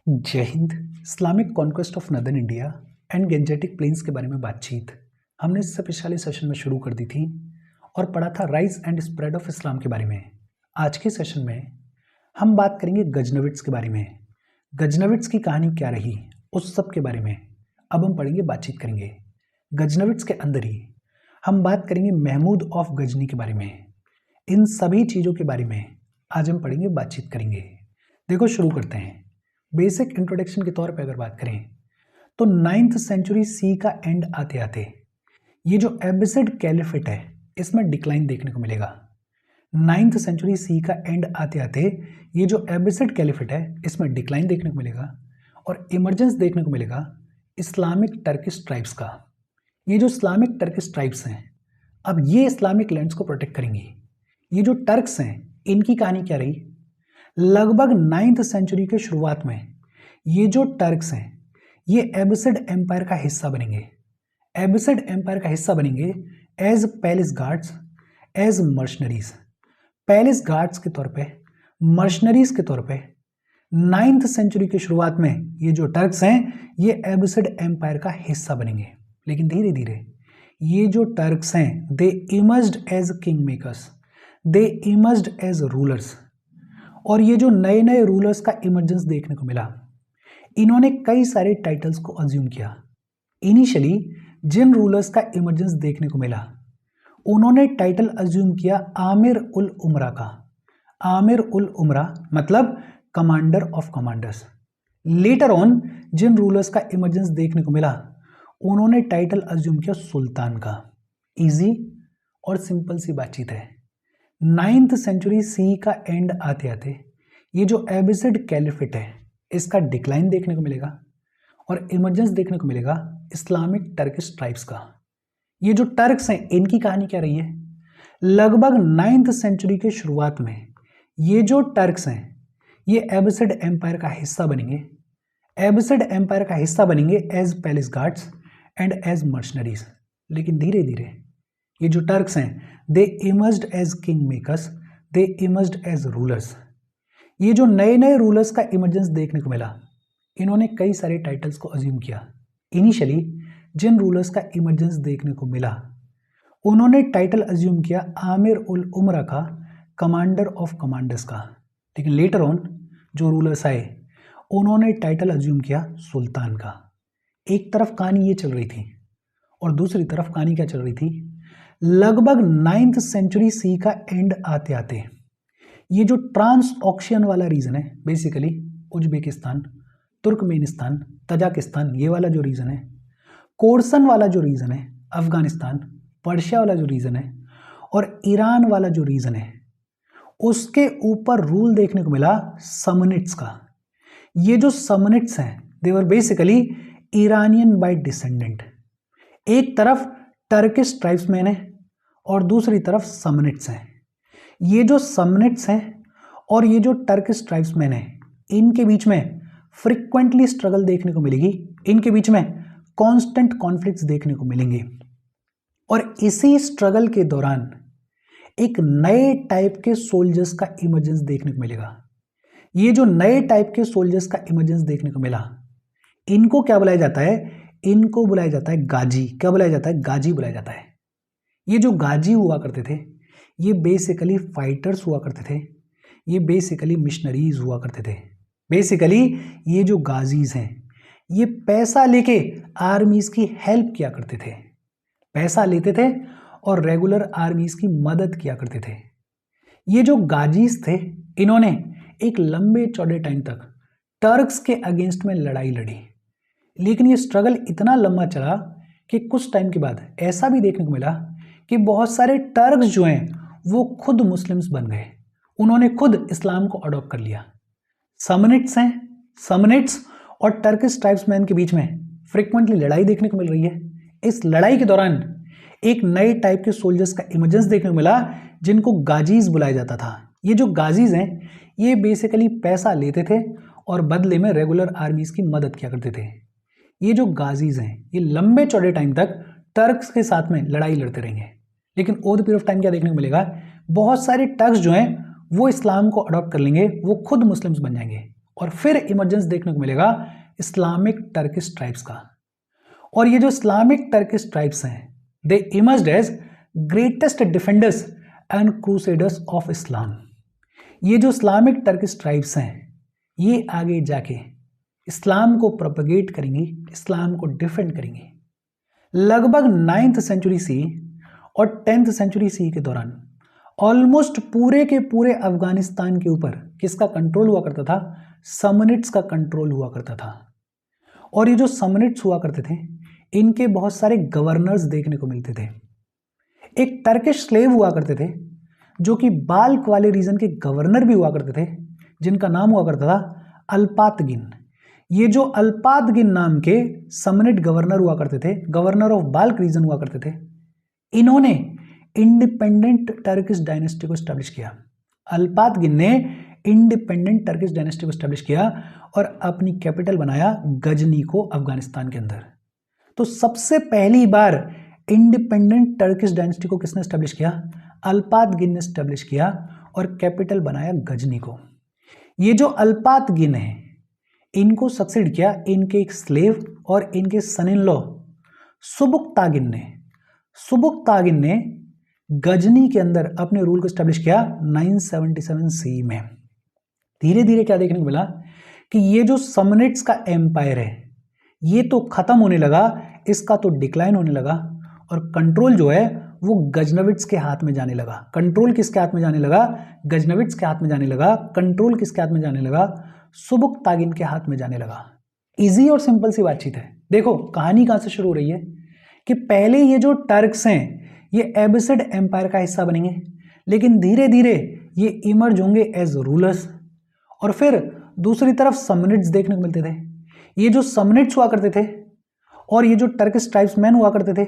जय हिंद। Islamic conquest of northern India and Gangetic plains के बारे में बातचीत हमने इससे पिछले सेशन में शुरू कर दी थी और पढ़ा था rise and spread of Islam के बारे में। आज के सेशन में हम बात करेंगे गजनविड्स के बारे में। गजनविड्स की कहानी क्या रही, उस सब के बारे में अब हम पढ़ेंगे, बातचीत करेंगे। गजनविड्स के अंदर ही हम बात करेंगे महमूद ऑफ गजनी के बारे में। इन सभी चीज़ों के बारे में आज हम पढ़ेंगे, बातचीत करेंगे। देखो, शुरू करते हैं। बेसिक इंट्रोडक्शन के तौर पे अगर बात करें तो 9th सेंचुरी सी का एंड आते आते ये जो एबिसिड कैलिफेट है इसमें डिक्लाइन देखने को मिलेगा। 9th सेंचुरी सी का एंड आते आते ये जो एबिसिड कैलिफेट है इसमें डिक्लाइन देखने को मिलेगा और इमरजेंस देखने को मिलेगा इस्लामिक टर्किश ट्राइब्स का। ये जो इस्लामिक टर्किश ट्राइब्स हैं, अब ये इस्लामिक लैंड्स को प्रोटेक्ट करेंगी। ये जो टर्क्स हैं, इनकी कहानी क्या रही? लगभग 9th सेंचुरी के शुरुआत में ये जो टर्क्स हैं ये एबिसिड एम्पायर का हिस्सा बनेंगे। एबिसिड एम्पायर का हिस्सा बनेंगे as palace guards, as mercenaries. Palace guards के तौर पे, मर्शनरीज के तौर पे 9th सेंचुरी की शुरुआत में ये जो टर्क्स हैं ये एबिसिड एम्पायर का हिस्सा बनेंगे। लेकिन धीरे धीरे ये जो टर्क्स हैं they emerged as kingmakers, they emerged as rulers. और ये जो नए नए रूलर्स का इमर्जेंस देखने को मिला, इन्होंने कई सारे टाइटल्स को अज्यूम किया। इनिशियली जिन रूलर्स का इमर्जेंस देखने को मिला उन्होंने टाइटल अज्यूम किया आमिर उल उमरा का। आमिर उल उमरा मतलब commander of commanders. Later on जिन रूलर्स का इमर्जेंस देखने को मिला उन्होंने टाइटल अज्यूम किया सुल्तान का। इजी और सिंपल सी बातचीत है। 9th सेंचुरी सी का एंड आते आते ये जो एबिसिड कैलिफेट है इसका डिक्लाइन देखने को मिलेगा और इमर्जेंस देखने को मिलेगा इस्लामिक टर्किश ट्राइब्स का। ये जो टर्क्स हैं इनकी कहानी क्या रही है? लगभग 9th सेंचुरी के शुरुआत में ये जो टर्क्स हैं ये एबिसिड एम्पायर का हिस्सा बनेंगे। एबिसिड एम्पायर का हिस्सा बनेंगे as palace guards and as mercenaries. लेकिन धीरे धीरे ये जो टर्क्स हैं they emerged as kingmakers, they emerged as rulers. ये जो नए नए रूलर्स का इमर्जेंस देखने को मिला इन्होंने कई सारे टाइटल्स को अज्यूम किया। इनिशियली जिन रूलर्स का इमर्जेंस देखने को मिला उन्होंने टाइटल अज्यूम किया आमिर उल उमरा का, कमांडर ऑफ कमांडर्स का। लेकिन लेटर ऑन जो रूलर्स आए उन्होंने टाइटल अज्यूम किया सुल्तान का। एक तरफ कहानी ये चल रही थी और दूसरी तरफ कहानी क्या चल रही थी? लगभग 9th सेंचुरी सी का एंड आते आते ये जो ट्रांस ऑक्शियन वाला रीजन है, बेसिकली उज्बेकिस्तान, तुर्कमेनिस्तान, तजाकिस्तान, ये वाला जो रीजन है, कोर्सन वाला जो रीजन है, अफगानिस्तान, पर्शिया वाला जो रीजन है और ईरान वाला जो रीजन है, उसके ऊपर रूल देखने को मिला समनिट्स का। ये जो समनिट्स हैं they were basically Iranian by descendant. एक तरफ टर्किश ट्राइब्समैन है और दूसरी तरफ समनिट्स हैं। ये जो समनिट्स हैं और ये जो टर्किश ट्राइब्समैन हैं इनके बीच में फ्रिक्वेंटली स्ट्रगल देखने को मिलेगी, इनके बीच में कांस्टेंट कॉन्फ्लिक्ट्स देखने को मिलेंगे। और इसी स्ट्रगल के दौरान एक नए टाइप के सोल्जर्स का इमर्जेंस देखने को मिलेगा। ये जो नए टाइप के सोल्जर्स का इमर्जेंस देखने को मिला इनको क्या बुलाया जाता है? इनको बुलाया जाता है गाजी। क्या बुलाया जाता है? गाजी बुलाया जाता है। ये जो गाजी हुआ करते थे ये बेसिकली फाइटर्स हुआ करते थे, ये बेसिकली मिशनरीज हुआ करते थे। बेसिकली ये जो गाजीज हैं ये पैसा लेके आर्मीज की हेल्प किया करते थे, पैसा लेते थे और रेगुलर आर्मीज की मदद किया करते थे। ये जो गाजीज थे इन्होंने एक लंबे चौड़े टाइम तक टर्क्स के अगेंस्ट में लड़ाई लड़ी। लेकिन ये स्ट्रगल इतना लंबा चला कि कुछ टाइम के बाद ऐसा भी देखने को मिला कि बहुत सारे टर्क्स जो हैं वो खुद मुस्लिम्स बन गए, उन्होंने खुद इस्लाम को अडॉप्ट कर लिया। समनिट्स हैं, समनिट्स और टर्किश ट्राइब्समैन के बीच में फ्रिक्वेंटली लड़ाई देखने को मिल रही है। इस लड़ाई के दौरान एक नए टाइप के सोल्जर्स का इमर्जेंस देखने को मिला जिनको गाजीज बुलाया जाता था। ये जो गाजीज हैं ये बेसिकली पैसा लेते थे और बदले में रेगुलर आर्मीज की मदद किया करते थे। ये जो गाजीज हैं ये लंबे चौड़े टाइम तक टर्क्स के साथ में लड़ाई लड़ते रहेंगे। लेकिन over the period of time क्या देखने को मिलेगा? बहुत सारे टर्क्स जो हैं वो इस्लाम को अडॉप्ट कर लेंगे, वो खुद मुस्लिम्स बन जाएंगे और फिर इमर्जेंस देखने को मिलेगा इस्लामिक टर्किश ट्राइब्स का। और ये जो इस्लामिक टर्किश ट्राइब्स हैं, they emerged as greatest defenders and crusaders of Islam. ये जो इस्लामिक टर्किश ट्राइब्स हैं, ये आगे जाके इस्लाम को प्रोपगेट करेंगी, इस्लाम को डिफेंड करेंगी। लगभग 9th सेंचुरी सी और 10th सेंचुरी सी के दौरान ऑलमोस्ट पूरे के पूरे अफगानिस्तान के ऊपर किसका कंट्रोल हुआ करता था? समनिट्स का कंट्रोल हुआ करता था। और ये जो समनिट्स हुआ करते थे, इनके बहुत सारे गवर्नर्स देखने को मिलते थे। एक टर्किश स्लेव हुआ करते थे जो कि बाल्क वाले रीजन के गवर्नर भी हुआ करते थे, जिनका नाम हुआ करता था अल्पातगिन। ये जो अल्पातगिन नाम के समनिट गवर्नर हुआ करते थे, गवर्नर ऑफ बाल्क रीजन हुआ करते थे, इन्होंने इंडिपेंडेंट टर्किश डायनेस्टी को स्टैब्लिश किया। अल्पातगिन ने इंडिपेंडेंट टर्किश डायनेस्टी को स्टैब्लिश किया और अपनी कैपिटल बनाया गजनी को अफगानिस्तान के अंदर। तो सबसे पहली बार इंडिपेंडेंट टर्किश डायनेस्टी को किसने स्टैब्लिश किया? अल्पातगिन ने स्टैब्लिश किया और कैपिटल बनाया गजनी को। ये जो अल्पातगिन है, इनको सक्सीड किया इनके एक स्लेव और इनके सन इन लॉ सुबुक्तागिन ने गजनी के अंदर अपने रूल को स्टैब्लिश किया 977 सी में। धीरे धीरे क्या देखने को मिला कि ये जो समनिट्स का एम्पायर है, ये तो खत्म होने लगा, इसका तो डिक्लाइन होने लगा और कंट्रोल जो है वो गजनविट्स के हाथ में जाने लगा। कंट्रोल किसके हाथ में जाने लगा? गजनविट्स के हाथ में जाने लगा। कंट्रोल किसके हाथ में जाने लगा? सुबुक्तागिन के हाथ में जाने लगा। इजी और सिंपल सी बातचीत है। देखो कहानी कहां से शुरू हो रही है कि पहले ये जो टर्क्स हैं, ये एबिसिड एम्पायर का हिस्सा बनेंगे, लेकिन धीरे धीरे ये इमर्ज होंगे एज रूलर्स। और फिर दूसरी तरफ समनिट्स देखने को मिलते थे। ये जो समनिट्स हुआ करते थे और ये जो टर्किश ट्राइब्समैन हुआ करते थे,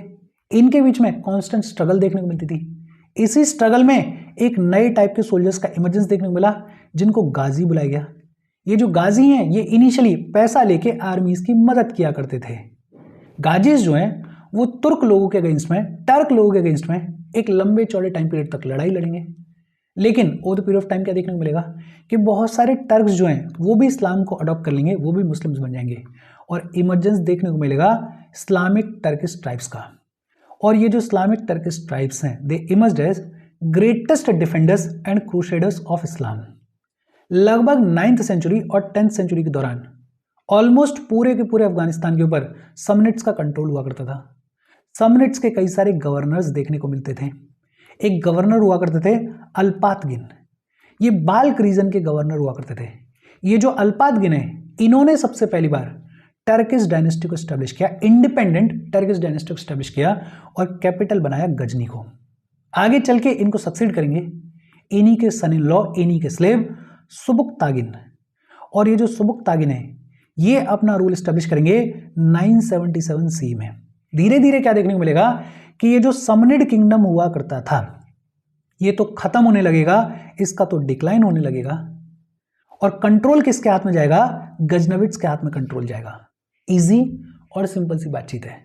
इनके बीच में कांस्टेंट स्ट्रगल देखने को मिलती थी। इसी स्ट्रगल में एक नए टाइप के सोल्जर्स का इमर्जेंस देखने को मिला, जिनको गाजी बुलाया गया। ये जो गाजी हैं, ये इनिशियली पैसा लेके आर्मीज की मदद किया करते थे। गाजीज जो हैं वो तुर्क लोगों के अगेंस्ट में, टर्क लोगों के अगेंस्ट में एक लंबे चौड़े टाइम पीरियड तक लड़ाई लड़ेंगे। लेकिन over the period of time क्या देखने को मिलेगा कि बहुत सारे टर्क्स जो हैं वो भी इस्लाम को अडॉप्ट कर लेंगे, वो भी मुस्लिम्स बन जाएंगे और इमर्जेंस देखने को मिलेगा इस्लामिक टर्किश ट्राइब्स का। और ये जो इस्लामिक टर्किश ट्राइब्स हैं, they emerged as greatest defenders and crusaders of Islam. लगभग 9th सेंचुरी और 10th सेंचुरी के दौरान ऑलमोस्ट पूरे के पूरे अफगानिस्तान के ऊपर समनिट्स का कंट्रोल हुआ करता था। समनिट्स के कई सारे गवर्नर्स देखने को मिलते थे। एक गवर्नर हुआ करते थे अल्पातगिन, ये बाल्क रीजन के गवर्नर हुआ करते थे। ये जो अल्पातगिन है, इन्होंने सबसे पहली बार टर्किश डायनेस्टी को स्टैब्लिश किया, इंडिपेंडेंट टर्किश डायनेस्टी को स्टैब्लिश किया और कैपिटल बनाया गजनी को। आगे चल के इनको सक्सीड करेंगे इन्हीं के सन इन लॉ, इन्हीं के स्लेव सुबुक्तागिन। और ये जो सुबुक्तागिन है, ये अपना रूल स्टैब्लिश करेंगे 977 सी में। धीरे धीरे क्या देखने को मिलेगा कि ये जो समनिड किंगडम हुआ करता था, ये तो खत्म होने लगेगा, इसका तो डिक्लाइन होने लगेगा और कंट्रोल किसके हाथ में जाएगा? गजनविट्स के हाथ में कंट्रोल जाएगा। इजी और सिंपल सी बातचीत है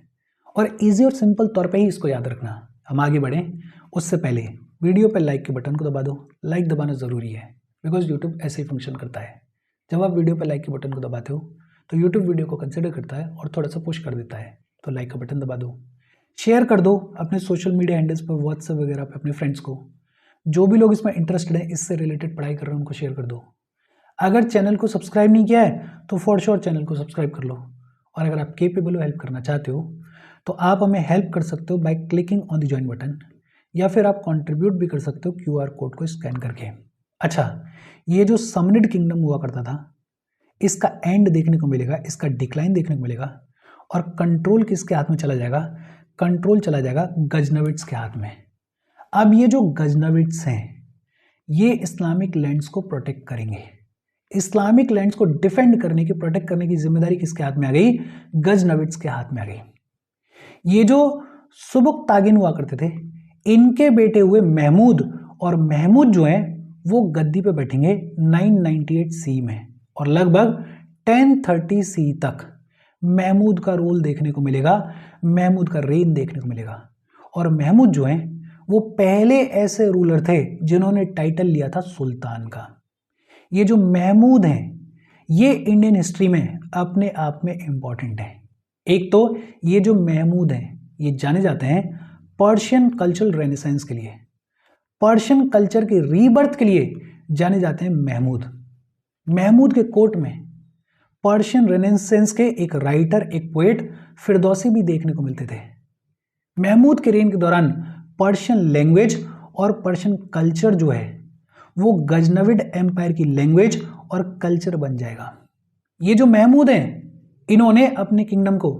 और इजी और सिंपल तौर पे ही इसको याद रखना। हम आगे बढ़ें उससे पहले वीडियो पे लाइक के बटन को दबा दो। लाइक दबाना ज़रूरी है बिकॉज यूट्यूब ऐसे ही फंक्शन करता है। जब आप वीडियो पे लाइक के बटन को दबाते हो तो यूट्यूब वीडियो को कंसिडर करता है और थोड़ा सा पुश कर देता है। तो लाइक का बटन दबा दो, शेयर कर दो अपने सोशल मीडिया हैंडल्स पर, व्हाट्सएप वगैरह पे अपने फ्रेंड्स को। जो भी लोग इसमें इंटरेस्टेड हैं, इससे रिलेटेड पढ़ाई कर रहे हैं, उनको शेयर कर दो। अगर चैनल को सब्सक्राइब नहीं किया है तो फॉर श्योर चैनल को सब्सक्राइब कर लो। और अगर आप केपेबल हो, हेल्प करना चाहते हो, तो आप हमें हेल्प कर सकते हो by clicking on the join button, या फिर आप कंट्रीब्यूट भी कर सकते हो QR कोड को स्कैन करके। अच्छा, ये जो समनिड किंगडम हुआ करता था, इसका एंड देखने को मिलेगा, इसका डिक्लाइन देखने को मिलेगा और कंट्रोल किसके हाथ में चला जाएगा? कंट्रोल चला जाएगा गजनविट्स के हाथ में। अब ये जो गजनविट्स हैं, ये इस्लामिक लैंड्स को प्रोटेक्ट करेंगे। इस्लामिक लैंड्स को डिफेंड करने की, प्रोटेक्ट करने की जिम्मेदारी किसके हाथ में आ गई? गजनविट्स के हाथ में आ गई। ये जो सुबुक्तागिन हुआ करते थे, इनके बेटे हुए महमूद, और महमूद जो हैं वो गद्दी पे बैठेंगे 998 सी में और लगभग 1030 सी तक महमूद का रोल देखने को मिलेगा, महमूद का रेन देखने को मिलेगा। और महमूद जो हैं वो पहले ऐसे रूलर थे जिन्होंने टाइटल लिया था सुल्तान का। ये जो महमूद हैं, ये इंडियन हिस्ट्री में अपने आप में इम्पॉर्टेंट है। एक तो ये जो महमूद हैं ये जाने जाते हैं पर्शियन कल्चरल रेनेसेंस के लिए, पर्शियन कल्चर के रीबर्थ के लिए जाने जाते हैं महमूद। महमूद के कोर्ट में पर्शियन रेनेसेंस के एक राइटर, एक पोएट फिरदौसी भी देखने को मिलते थे। महमूद के रेन के दौरान पर्शियन लैंग्वेज और पर्शियन कल्चर जो है वो गजनविड एम्पायर की लैंग्वेज और कल्चर बन जाएगा। ये जो महमूद हैं इन्होंने अपने किंगडम को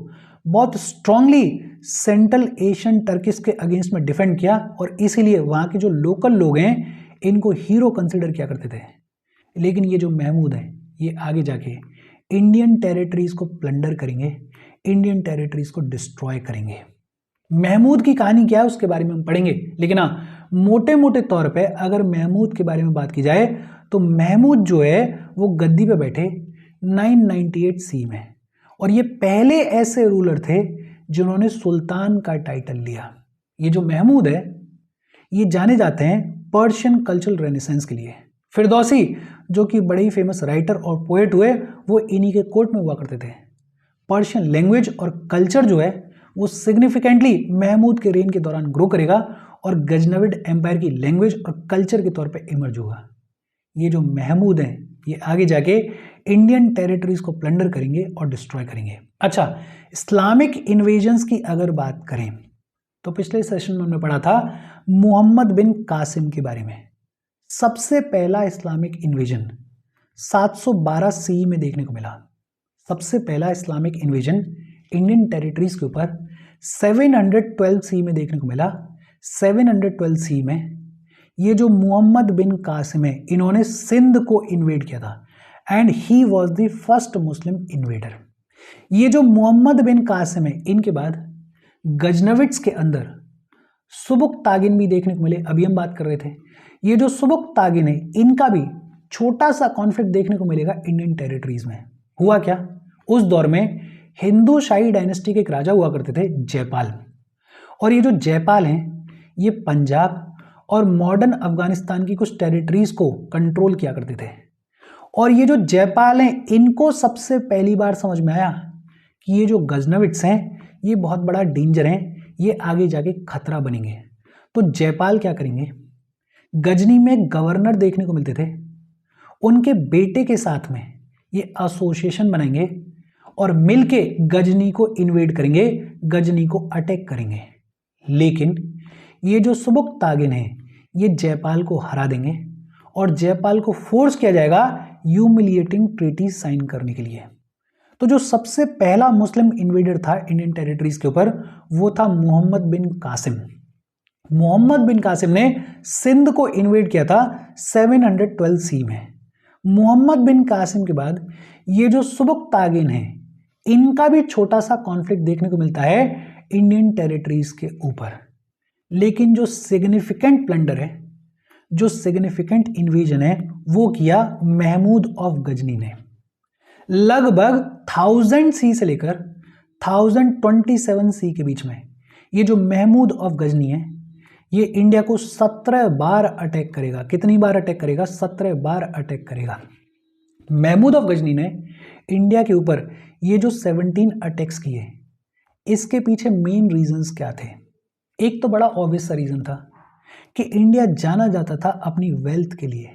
बहुत स्ट्रांगली सेंट्रल एशियन टर्किश के अगेंस्ट में डिफेंड किया और इसीलिए वहाँ के जो लोकल लोग हैं इनको हीरो कंसिडर किया करते थे। लेकिन ये जो महमूद हैं ये आगे जाके इंडियन टेरिटरीज को प्लंडर करेंगे, इंडियन टेरिटरीज को डिस्ट्रॉय करेंगे। महमूद की कहानी क्या है उसके बारे में हम पढ़ेंगे, लेकिन हाँ मोटे मोटे तौर पे अगर महमूद के बारे में बात की जाए तो महमूद जो है वो गद्दी पे बैठे 998 सी में, और ये पहले ऐसे रूलर थे जिन्होंने सुल्तान का टाइटल लिया। ये जो महमूद है ये जाने जाते हैं पर्शियन कल्चरल रेनेसेंस के लिए। फिरदौसी जो कि बड़े ही फेमस राइटर और पोएट हुए वो इन्हीं के कोर्ट में हुआ करते थे। पर्शियन लैंग्वेज और कल्चर जो है वो सिग्निफिकेंटली महमूद के रेन के दौरान ग्रो करेगा और गजनविड एम्पायर की लैंग्वेज और कल्चर के तौर पे इमर्ज होगा। ये जो महमूद हैं ये आगे जाके इंडियन टेरिटरीज को प्लंडर करेंगे और डिस्ट्रॉय करेंगे। अच्छा, इस्लामिक इन्वेजन्स की अगर बात करें तो पिछले सेशन में हमने पढ़ा था मोहम्मद बिन कासिम के बारे में। सबसे पहला इस्लामिक इन्वेजन 712 सी में देखने को मिला। सबसे पहला इस्लामिक इन्वेजन इंडियन टेरिटरीज के ऊपर 712 सी में देखने को मिला। 712 सी में ये जो मोहम्मद बिन कासिम है इन्होंने सिंध को इन्वेड किया था and he was the first Muslim invader. ये जो मोहम्मद बिन कासिम है इनके बाद गजनविड्स के अंदर सुबुक्तागिन भी देखने को मिले। अभी हम बात कर रहे थे ये जो सुबुक्तागिन है इनका भी छोटा सा कॉन्फ्लिक्ट देखने को मिलेगा इंडियन टेरिटरीज में। हुआ क्या, उस दौर में हिंदू शाही डायनेस्टी के एक राजा हुआ करते थे जयपाल, और ये जो जयपाल हैं ये पंजाब और मॉडर्न अफगानिस्तान की कुछ टेरिटरीज को कंट्रोल किया करते थे। और ये जो जयपाल हैं इनको सबसे पहली बार समझ में आया कि ये जो गजनविड्स हैं ये बहुत बड़ा डेंजर हैं, ये आगे जाके खतरा बनेंगे। तो जयपाल क्या करेंगे, गजनी में गवर्नर देखने को मिलते थे, उनके बेटे के साथ में ये एसोसिएशन बनाएंगे और मिलके गजनी को इन्वेड करेंगे, गजनी को अटैक करेंगे। लेकिन ये जो सुबुक्तागिन है ये जयपाल को हरा देंगे और जयपाल को फोर्स किया जाएगा ह्यूमिलिएटिंग ट्रीटी साइन करने के लिए। तो जो सबसे पहला मुस्लिम इन्वेडर था इंडियन टेरिटरीज के ऊपर वो था मोहम्मद बिन कासिम। मोहम्मद बिन कासिम ने सिंध को इन्वेड किया था 712 सी में। मोहम्मद बिन कासिम के बाद ये जो सुबुक्तागिन है इनका भी छोटा सा कॉन्फ्लिक्ट देखने को मिलता है इंडियन टेरिटरीज के ऊपर। लेकिन जो सिग्निफिकेंट प्लंडर है, जो सिग्निफिकेंट इन्वेजन है वो किया महमूद ऑफ गजनी ने। लगभग 1000 सी से लेकर 1027 सी के बीच में ये जो महमूद ऑफ गजनी है ये इंडिया को 17 बार अटैक करेगा। कितनी बार अटैक करेगा? 17 बार अटैक करेगा। महमूद ऑफ गजनी ने इंडिया के ऊपर ये जो 17 अटैक्स किए इसके पीछे मेन रीजंस क्या थे? एक तो बड़ा ऑब्वियस सा रीजन था कि इंडिया जाना जाता था अपनी वेल्थ के लिए।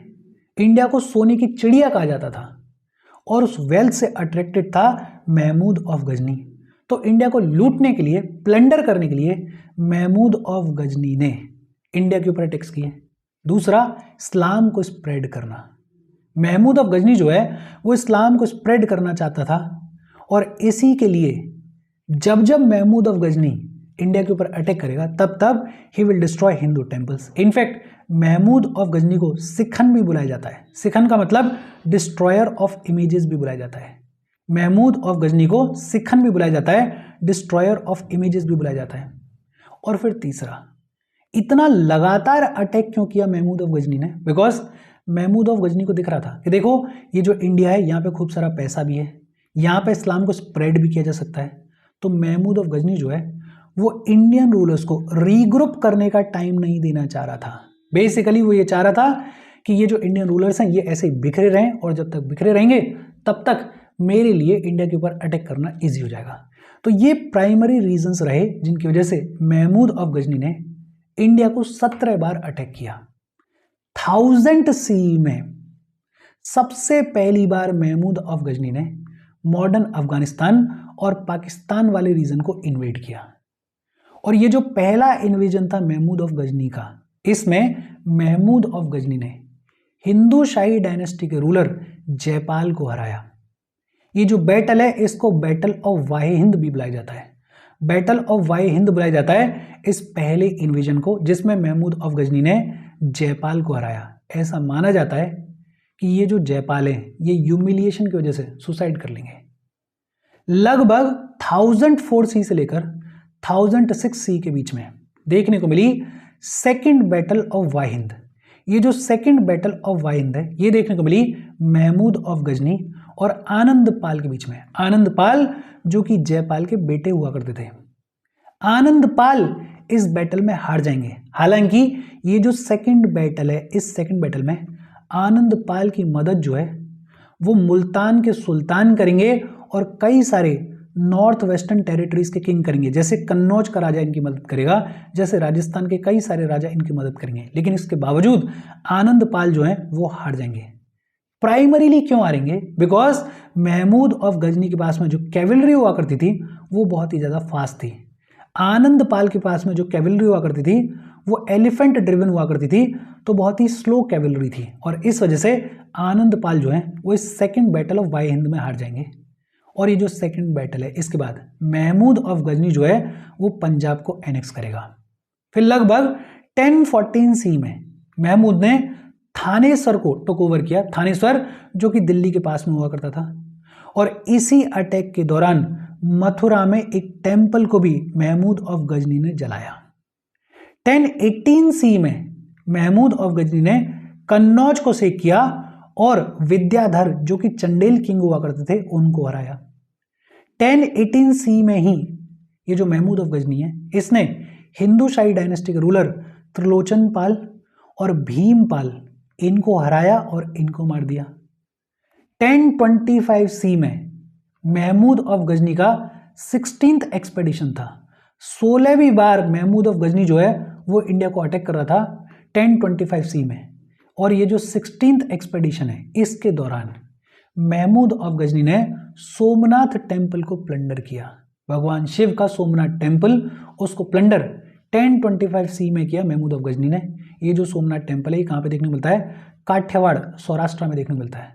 इंडिया को सोने की चिड़िया कहा जाता था और उस वेल्थ से अट्रैक्टेड था महमूद ऑफ गजनी। तो इंडिया को लूटने के लिए, प्लंडर करने के लिए महमूद ऑफ गजनी ने इंडिया के ऊपर अटैक्स किए। दूसरा, इस्लाम को स्प्रेड करना। महमूद ऑफ गजनी जो है वो इस्लाम को स्प्रेड करना चाहता था और इसी के लिए जब जब महमूद ऑफ गजनी इंडिया के ऊपर अटैक करेगा तब तब he will destroy Hindu temples. In fact Mahmud of Ghazni को सिखन भी बुलाया जाता है। सिखन का मतलब डिस्ट्रॉयर ऑफ इमेजेस भी बुलाया जाता है। महमूद ऑफ गजनी को सिखन भी बुलाया जाता है, डिस्ट्रॉयर ऑफ इमेजेस भी बुलाया जाता है। और फिर तीसरा, इतना लगातार अटैक क्यों किया महमूद ऑफ गजनी ने? बिकॉज महमूद ऑफ गजनी को दिख रहा था कि देखो ये जो इंडिया है यहाँ पे खूब सारा पैसा भी है, यहाँ पे इस्लाम को स्प्रेड भी किया जा सकता है। तो महमूद ऑफ गजनी जो है वो इंडियन रूलर्स को रीग्रुप करने का टाइम नहीं देना चाह रहा था। बेसिकली वो ये चाह रहा था कि ये जो इंडियन रूलर्स हैं ये ऐसे ही बिखरे रहें और जब तक बिखरे रहेंगे तब तक मेरे लिए इंडिया के ऊपर अटैक करना ईजी हो जाएगा। तो ये प्राइमरी रीजंस रहे जिनकी वजह से महमूद ऑफ गजनी ने इंडिया को 17 बार अटैक किया। 1000 सी में सबसे पहली बार महमूद ऑफ गजनी ने मॉडर्न अफगानिस्तान और पाकिस्तान वाले रीजन को इन्वेड किया। और ये जो पहला इन्वेजन था महमूद ऑफ गजनी का, इसमें महमूद ऑफ गजनी ने हिंदू शाही डायनेस्टी के रूलर जयपाल को हराया। ये जो बैटल है इसको बैटल ऑफ वाहे हिंद भी बुलाया जाता है। बैटल ऑफ वाहे हिंद बुलाया जाता है इस पहले इन्वेजन को जिसमें महमूद ऑफ गजनी ने जयपाल को हराया। ऐसा माना जाता है कि ये जो जयपाल है ये ह्यूमिलिएशन की वजह से सुसाइड कर लेंगे। लगभग 1004 सी से लेकर 1006 सी के बीच में देखने को मिली सेकंड बैटल ऑफ वाहे हिंद। ये जो सेकंड बैटल ऑफ वाहे हिंद है ये देखने को मिली महमूद ऑफ गजनी और आनंद पाल के बीच में। आनंद पाल जो कि जयपाल के बेटे हुआ करते थे। आनंद पाल इस बैटल में हार जाएंगे। हालांकि ये जो सेकंड बैटल है इस सेकंड बैटल में आनंद पाल की मदद जो है वो मुल्तान के सुल्तान करेंगे और कई सारे नॉर्थ वेस्टर्न टेरिटरीज के किंग करेंगे। जैसे कन्नौज का राजा इनकी मदद करेगा, जैसे राजस्थान के कई सारे राजा इनकी मदद करेंगे। लेकिन इसके बावजूद आनंद पाल जो है वो हार जाएंगे। प्राइमरीली क्यों हारेंगे? बिकॉज महमूद ऑफ गजनी के पास में जो कैवलरी हुआ करती थी वो बहुत ही ज़्यादा फास्ट थी। आनंद पाल के पास में जो कैवलरी हुआ करती थी वो एलिफेंट ड्रिवन हुआ करती थी, तो बहुत ही स्लो कैवलरी थी। और इस वजह से आनंद पाल जो है वो इस सेकंड बैटल ऑफ वाहे हिंद में हार जाएंगे। और ये जो सेकंड बैटल है इसके बाद महमूद ऑफ गजनी जो है वो पंजाब को एनेक्स करेगा। फिर लगभग 1014 सी में महमूद ने थानेसर को टुक ओवर किया। थानेसर जो कि दिल्ली के पास में हुआ करता था। और इसी अटैक के दौरान मथुरा में एक टेम्पल को भी महमूद ऑफ गजनी ने जलाया। 1018 सी में महमूद ऑफ गजनी ने कन्नौज को सेक किया और विद्याधर जो कि चंडेल किंग हुआ करते थे उनको हराया। 1018 सी में ही ये जो महमूद ऑफ गजनी है इसने हिंदू शाही डायनेस्टी के रूलर त्रिलोचन पाल और भीमपाल इनको हराया और इनको मार दिया। 1025 सी में महमूद ऑफ गजनी का 16th एक्सपेडिशन था। 16वीं बार महमूद ऑफ गजनी जो है वो इंडिया को अटैक कर रहा था 1025 सी में। और ये जो 16th एक्सपेडिशन है इसके दौरान महमूद ऑफ गजनी ने सोमनाथ टेम्पल को प्लंडर किया। भगवान शिव का सोमनाथ टेम्पल उसको प्लंडर 1025 सी में किया महमूद ऑफ गजनी ने। ये जो सोमनाथ टेम्पल है ये कहाँ पे देखने को मिलता है? काठियावाड़ सौराष्ट्र में देखने को मिलता है।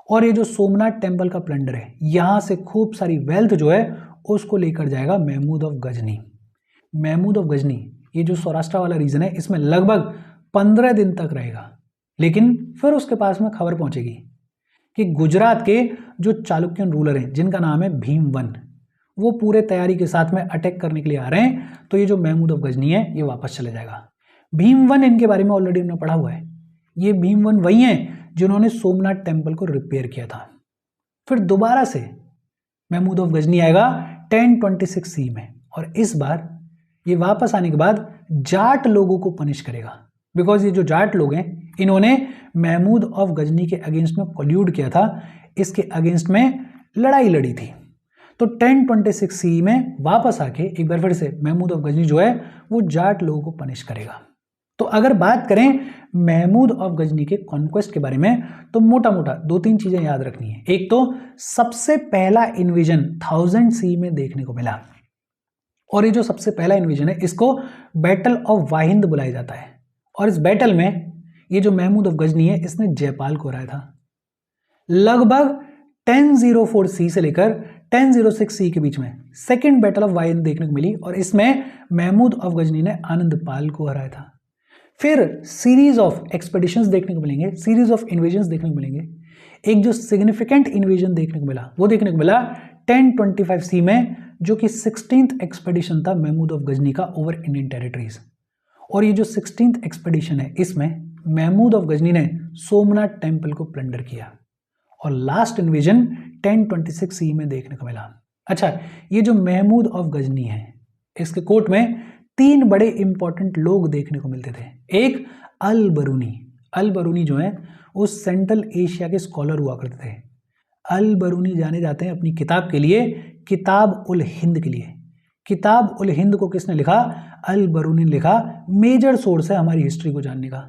और ये जो सोमनाथ टेम्पल का प्लंडर है यहाँ से खूब सारी वेल्थ जो है उसको लेकर जाएगा महमूद ऑफ गजनी। महमूद ऑफ गजनी ये जो सौराष्ट्र वाला रीजन है इसमें लगभग 15 दिन तक रहेगा। लेकिन फिर उसके पास में खबर पहुंचेगी कि गुजरात के जो चालुक्यन रूलर हैं जिनका नाम है भीमवन, वो पूरे तैयारी के साथ में अटैक करने के लिए आ रहे हैं। तो ये जो महमूद ऑफ गजनी है ये वापस चले जाएगा। भीमवन इनके बारे में ऑलरेडी हमने पढ़ा हुआ है। ये भीमवन वही हैं जिन्होंने सोमनाथ टेम्पल को रिपेयर किया था। फिर दोबारा से महमूद ऑफ गजनी आएगा 1026 सी में और इस बार ये वापस आने के बाद जाट लोगों को पनिश करेगा। बिकॉज ये जो जाट लोग हैं इन्होंने महमूद ऑफ गजनी के अगेंस्ट में कोल्यूड किया था, इसके अगेंस्ट में लड़ाई लड़ी थी। तो 1026 सी में वापस आके एक बार फिर से महमूद ऑफ गजनी जो है वो जाट लोगों को पनिश करेगा। तो अगर बात करें महमूद ऑफ गजनी के कॉन्क्वेस्ट के बारे में तो मोटा मोटा 2-3 चीजें याद रखनी है। एक तो सबसे पहला इन्वेजन 1000 सी में देखने को मिला और ये जो सबसे पहला इन्वेजन है इसको बैटल ऑफ वाहे हिंद बुलाया जाता है। और इस बैटल में ये जो महमूद ऑफ गजनी है इसने जयपाल को हराया था। लगभग 1004 सी से लेकर 1006 सी के बीच में सेकंड बैटल ऑफ वाहे हिंद देखने को मिली और इसमें महमूद ऑफ गजनी ने आनंद पाल को हराया था। फिर सीरीज ऑफ एक्सपेडिशंस देखने को मिलेंगे, सीरीज ऑफ इन्वेजन्स देखने को मिलेंगे। एक जो सिग्निफिकेंट इन्वेजन देखने को मिला वो देखने को मिला 1025 सी में जो कि 16th एक्सपेडिशन था महमूद ऑफ गजनी का ओवर इंडियन टेरिटरीज। और ये जो 16th एक्सपेडिशन है इसमें महमूद ऑफ गजनी ने सोमनाथ टेम्पल को प्लंडर किया। और लास्ट इन्वेजन 1026 सी में देखने को मिला। अच्छा, ये जो महमूद ऑफ गजनी है इसके कोर्ट में 3 बड़े इंपॉर्टेंट लोग देखने को मिलते थे। एक अल बरूनी जो है वो सेंट्रल एशिया के स्कॉलर हुआ करते थे। अल बरूनी जाने जाते हैं अपनी किताब के लिए, किताब उल हिंद के लिए। किताब उल हिंद को किसने लिखा? अल बरूनी ने लिखा। मेजर सोर्स है हमारी हिस्ट्री को जानने का।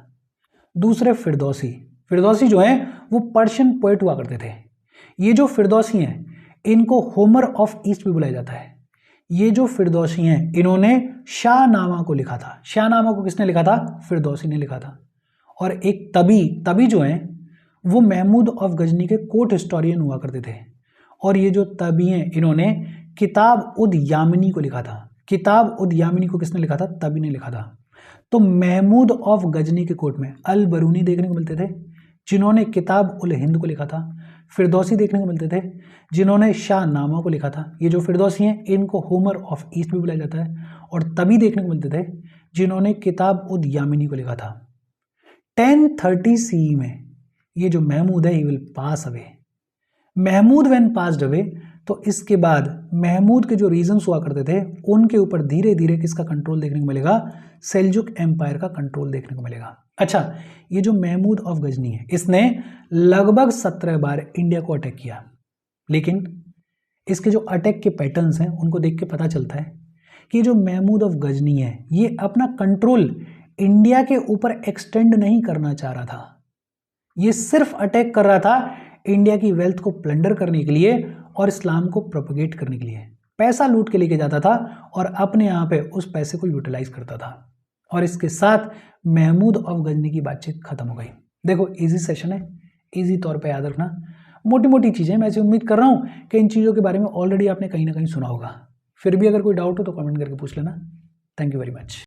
दूसरे फिरदौसी। फिरदौसी जो हैं वो पर्शियन पोएट हुआ करते थे। ये जो फिरदौसी हैं इनको होमर ऑफ ईस्ट भी बुलाया जाता है। ये जो फिरदौसी हैं इन्होंने शाहनामा को लिखा था। शाहनामा को किसने लिखा था? फिरदौसी ने लिखा था। और एक तबी जो हैं वो महमूद ऑफ गजनी के कोर्ट हिस्टोरियन हुआ करते थे। और ये जो तबी हैं इन्होंने किताब उद यामिनी को लिखा था। किताब उद यामिनी को किसने लिखा था? तबी ने लिखा था। तो महमूद ऑफ गजनी के कोर्ट में अल बरूनी देखने को मिलते थे जिन्होंने किताब उल हिंद को लिखा था। फिरदौसी देखने को मिलते थे जिन्होंने शाहनामा को लिखा था। ये जो फिरदौसी हैं इनको होमर ऑफ ईस्ट भी बुलाया जाता है। और तभी देखने को मिलते थे जिन्होंने किताब उद यामिनी को लिखा था। 1030 CE में ये जो महमूद है he will pass away. Mahmud when passed away, तो इसके बाद महमूद के जो रीजन्स हुआ करते थे उनके ऊपर धीरे धीरे किसका कंट्रोल देखने को मिलेगा? सेल्जुक एम्पायर का कंट्रोल देखने को मिलेगा। अच्छा, ये जो महमूद ऑफ गजनी है इसने लगभग 17 बार इंडिया को अटैक किया, लेकिन इसके जो अटैक के पैटर्न्स हैं उनको देख के पता चलता है कि जो महमूद ऑफ गजनी है ये अपना कंट्रोल इंडिया के ऊपर एक्सटेंड नहीं करना चाह रहा था। ये सिर्फ अटैक कर रहा था इंडिया की वेल्थ को प्लंडर करने के लिए और इस्लाम को प्रोपगेट करने के लिए। पैसा लूट के लेके जाता था और अपने यहाँ पे उस पैसे को यूटिलाइज करता था। और इसके साथ महमूद ऑफ गजनी की बातचीत खत्म हो गई। देखो इजी सेशन है, इजी तौर पे याद रखना, मोटी मोटी चीज़ें। मैं ऐसे उम्मीद कर रहा हूँ कि इन चीज़ों के बारे में ऑलरेडी आपने कहीं ना कहीं सुना होगा। फिर भी अगर कोई डाउट हो तो कमेंट करके पूछ लेना। Thank you very much.